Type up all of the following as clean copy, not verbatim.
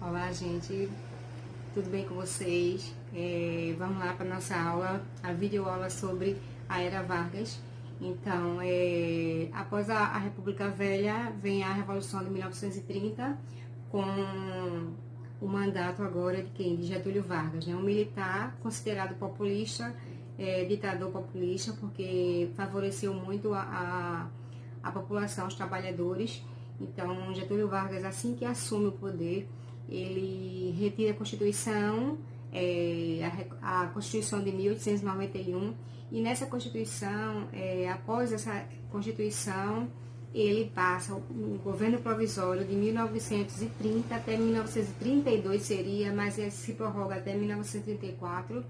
Olá, gente, tudo bem com vocês? Vamos lá para nossa aula, a videoaula sobre a Era Vargas. Então, após a República Velha, vem a Revolução de 1930, com o mandato agora de quem? De Getúlio Vargas, né? Um militar considerado populista, ditador populista, porque favoreceu muito a população, os trabalhadores. Então, Getúlio Vargas, assim que assume o poder, ele retira a Constituição, a Constituição de 1891, e nessa Constituição, após essa Constituição, ele passa o governo provisório de 1930 até 1932 seria, mas ele se prorroga até 1934,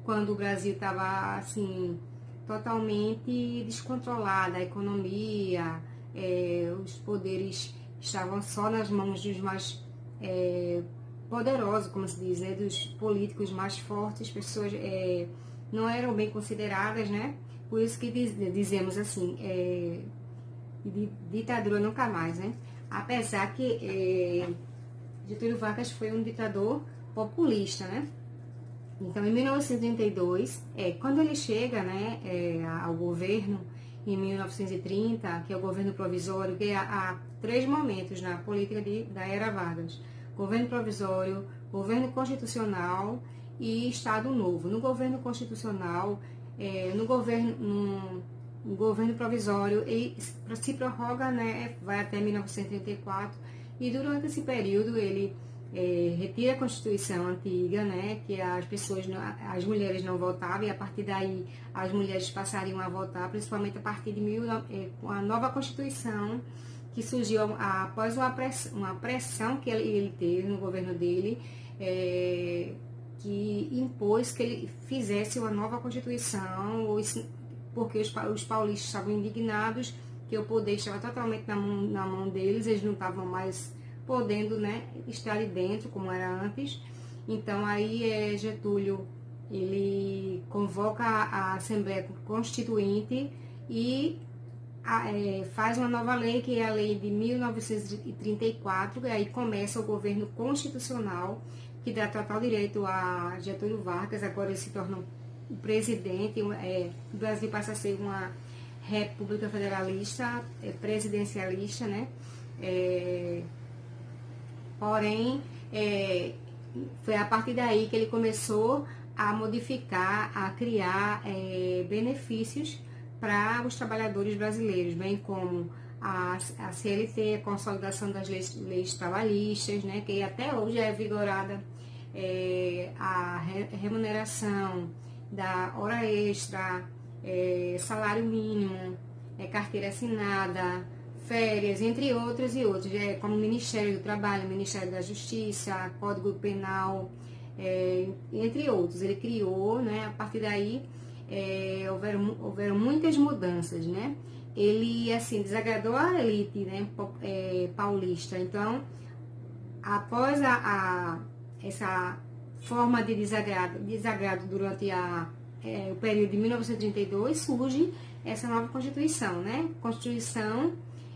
quando o Brasil estava assim totalmente descontrolado, a economia, os poderes estavam só nas mãos dos mais poderosos, como se diz, né, dos políticos mais fortes, pessoas não eram bem consideradas, né? Por isso que dizemos assim, ditadura nunca mais, né? Apesar que Getúlio Vargas foi um ditador populista, né? Então, em 1932, quando ele chega, né, ao governo, em 1930, que é o governo provisório, que há três momentos na política da Era Vargas: governo provisório, governo constitucional e Estado Novo. No governo constitucional, no governo provisório, ele se prorroga, né, vai até 1934, e durante esse período ele retira a Constituição antiga, né, que as mulheres não votavam, e a partir daí as mulheres passariam a votar, principalmente a partir de com a nova Constituição, que surgiu após uma pressão que ele teve no governo dele, que impôs que ele fizesse uma nova Constituição, porque os paulistas estavam indignados que o poder estava totalmente na mão deles, eles não estavam mais podendo, né, estar ali dentro como era antes. Então aí Getúlio, ele convoca a Assembleia Constituinte e faz uma nova lei, que é a lei de 1934, e aí começa o governo constitucional, que dá total direito a Getúlio Vargas. Agora ele se torna o presidente, o Brasil passa a ser uma república federalista, presidencialista, né? Porém, foi a partir daí que ele começou a modificar, a criar benefícios para os trabalhadores brasileiros, bem como a CLT, a consolidação das leis trabalhistas, né, que até hoje é vigorada, a remuneração da hora extra, salário mínimo, carteira assinada, férias, entre outros e outros, como o Ministério do Trabalho, Ministério da Justiça, Código Penal, entre outros. Ele criou, né, a partir daí houveram muitas mudanças, né? Ele, assim, desagradou a elite, né, paulista. Então, após essa forma de desagrado durante o período de 1932, surge essa nova Constituição, né? Constituição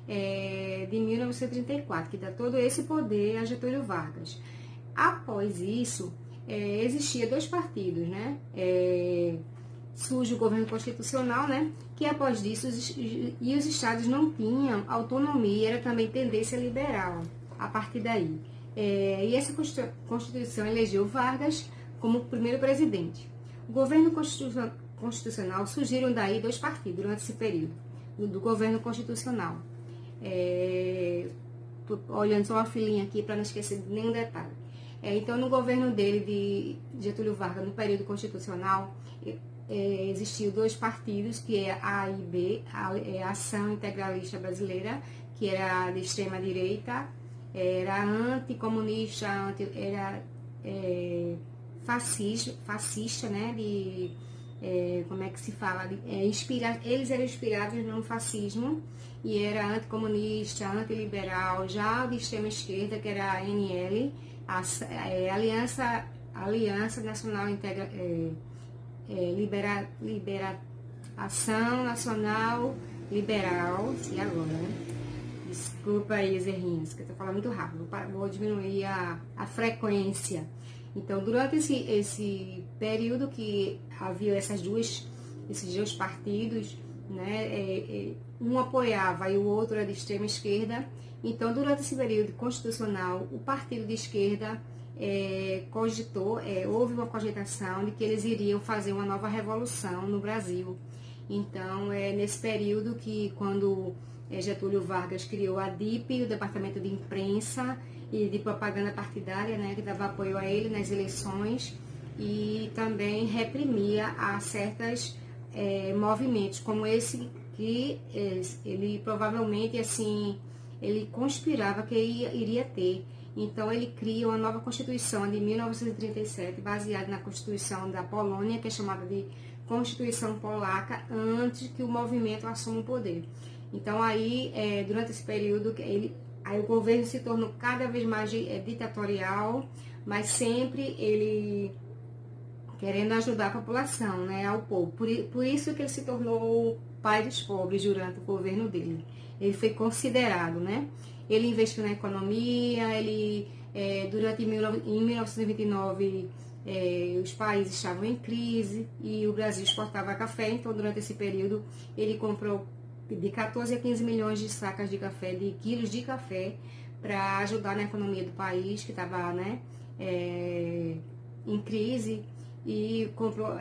de 1934, que dá todo esse poder a Getúlio Vargas. Após isso, existia dois partidos, né? Surge o governo constitucional, né? Que após disso, os estados não tinham autonomia, era também tendência liberal a partir daí. E essa Constituição elegeu Vargas como primeiro presidente. O governo constitucional, surgiram daí dois partidos durante esse período do governo constitucional. Olhando só uma filinha aqui para não esquecer de nenhum detalhe. Então, no governo dele, de Getúlio Vargas, no período constitucional, existiam dois partidos, que é a AIB, a Ação Integralista Brasileira, que era de extrema direita, era anticomunista, era fascista, né? Como é que se fala? Eles eram inspirados no fascismo, e era anticomunista, antiliberal. Já de extrema esquerda, que era a ANL, Aliança Nacional Ação Nacional Liberal, e agora, né? Desculpa aí os errinhos, que eu tô falando muito rápido, vou diminuir a frequência. Então, durante esse período que havia esses dois partidos, né, um apoiava e o outro era de extrema esquerda. Então, durante esse período constitucional, o partido de esquerda cogitou, houve uma cogitação de que eles iriam fazer uma nova revolução no Brasil. Então, é nesse período que, quando Getúlio Vargas criou a DIP, o Departamento de Imprensa e de Propaganda Partidária, né, que dava apoio a ele nas eleições e também reprimia a certos movimentos, como esse que ele provavelmente, assim, ele conspirava que iria ter. Então, ele cria uma nova Constituição de 1937, baseada na Constituição da Polônia, que é chamada de Constituição Polaca, antes que o movimento assuma o poder. Então, aí, durante esse período, aí o governo se tornou cada vez mais ditatorial, mas sempre ele querendo ajudar a população, né, ao povo. Por isso que ele se tornou o pai dos pobres durante o governo dele. Ele foi considerado, né? Ele investiu na economia, em 1929, os países estavam em crise e o Brasil exportava café, então durante esse período ele comprou de 14 a 15 milhões de sacas de café, de quilos de café, para ajudar na economia do país, que estava, né, em crise, e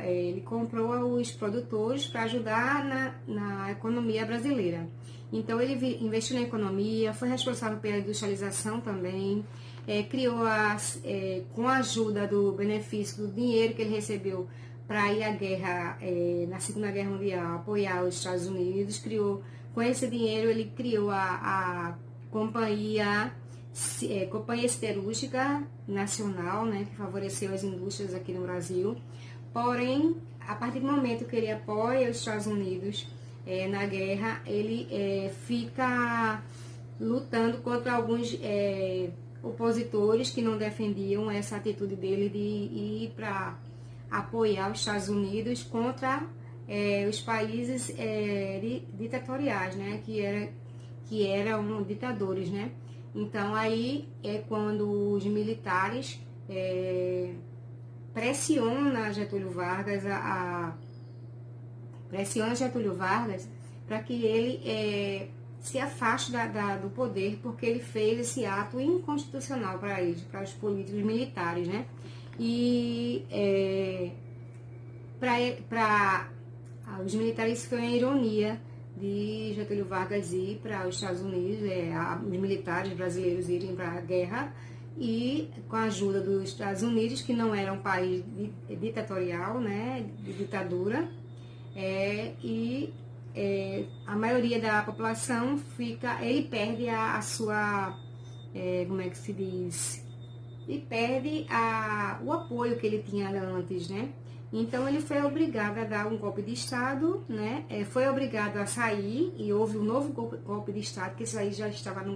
ele comprou os produtores para ajudar na economia brasileira. Então, ele investiu na economia, foi responsável pela industrialização também, criou, com a ajuda do benefício do dinheiro que ele recebeu para ir à guerra, na Segunda Guerra Mundial, apoiar os Estados Unidos, com esse dinheiro, ele criou a Companhia Siderúrgica Nacional, né, que favoreceu as indústrias aqui no Brasil. Porém, a partir do momento que ele apoia os Estados Unidos na guerra, ele fica lutando contra alguns opositores que não defendiam essa atitude dele de ir para apoiar os Estados Unidos contra os países ditatoriais, né, que eram ditadores, né? Então, aí é quando os militares pressionam Getúlio Vargas para que ele se afaste do poder, porque ele fez esse ato inconstitucional para os políticos militares, né? E para os militares foi uma ironia de Getúlio Vargas ir para os Estados Unidos, os militares brasileiros irem para a guerra, e com a ajuda dos Estados Unidos, que não era um país ditatorial, né, de ditadura, a maioria da população ele perde a sua, como é que se diz? E perde o apoio que ele tinha antes, né? Então, ele foi obrigado a dar um golpe de Estado, né? Foi obrigado a sair, e houve um novo golpe de Estado, que isso aí já estava no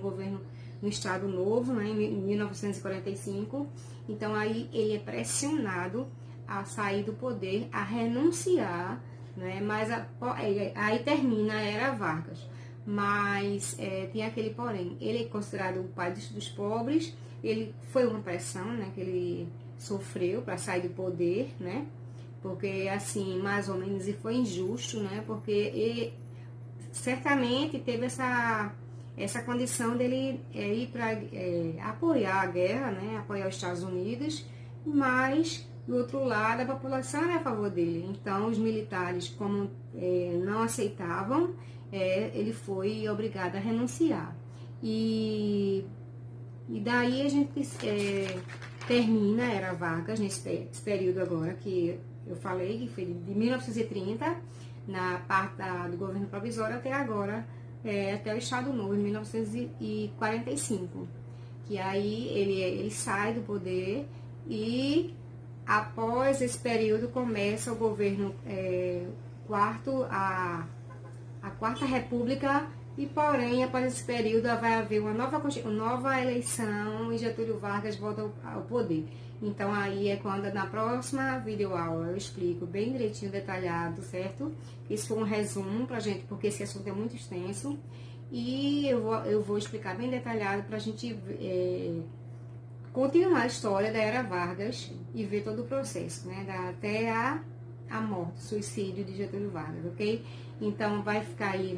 Estado Novo, né? Em 1945. Então, aí ele é pressionado a sair do poder, a renunciar, né? Mas aí termina a era Vargas. Mas tem aquele porém, ele é considerado o pai dos pobres, ele foi uma pressão, né, que ele sofreu para sair do poder, né? Porque, assim, mais ou menos, e foi injusto, né? Porque ele certamente teve essa condição dele ir para apoiar a guerra, né? Apoiar os Estados Unidos, mas, do outro lado, a população era a favor dele. Então, os militares, como não aceitavam, ele foi obrigado a renunciar. E daí a gente termina a Era Vargas, nesse período agora que eu falei, que foi de 1930, na parte do governo provisório, até agora, até o Estado Novo, em 1945. Que aí ele sai do poder e, após esse período, começa o governo a Quarta República, e porém, após esse período, vai haver uma nova eleição e Getúlio Vargas volta ao poder. Então, aí é quando, na próxima videoaula, eu explico bem direitinho, detalhado, certo? Isso foi um resumo pra gente, porque esse assunto é muito extenso. e eu vou explicar bem detalhado para a gente continuar a história da Era Vargas e ver todo o processo, né? Até a morte, suicídio de Getúlio Vargas, ok? Então vai ficar aí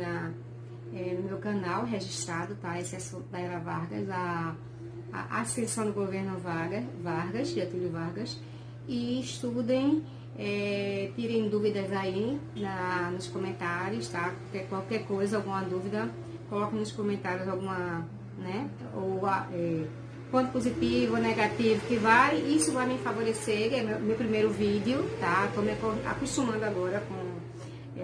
no meu canal registrado, tá? Esse assunto da Era Vargas, a ascensão do governo Vargas, Getúlio Vargas, e estudem, tirem dúvidas aí nos comentários, tá? Qualquer coisa, alguma dúvida, coloque nos comentários alguma, né? Ou ponto positivo ou negativo que isso vai me favorecer, é meu primeiro vídeo, tá? Tô me acostumando agora com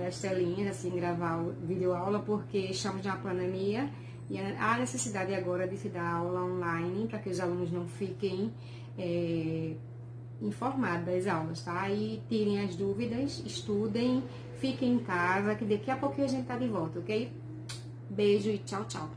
as telinhas, assim, gravar o vídeo aula, porque estamos de uma pandemia e há necessidade agora de se dar aula online para que os alunos não fiquem informados das aulas, tá? E tirem as dúvidas, estudem, fiquem em casa, que daqui a pouquinho a gente tá de volta, ok? Beijo e tchau, tchau.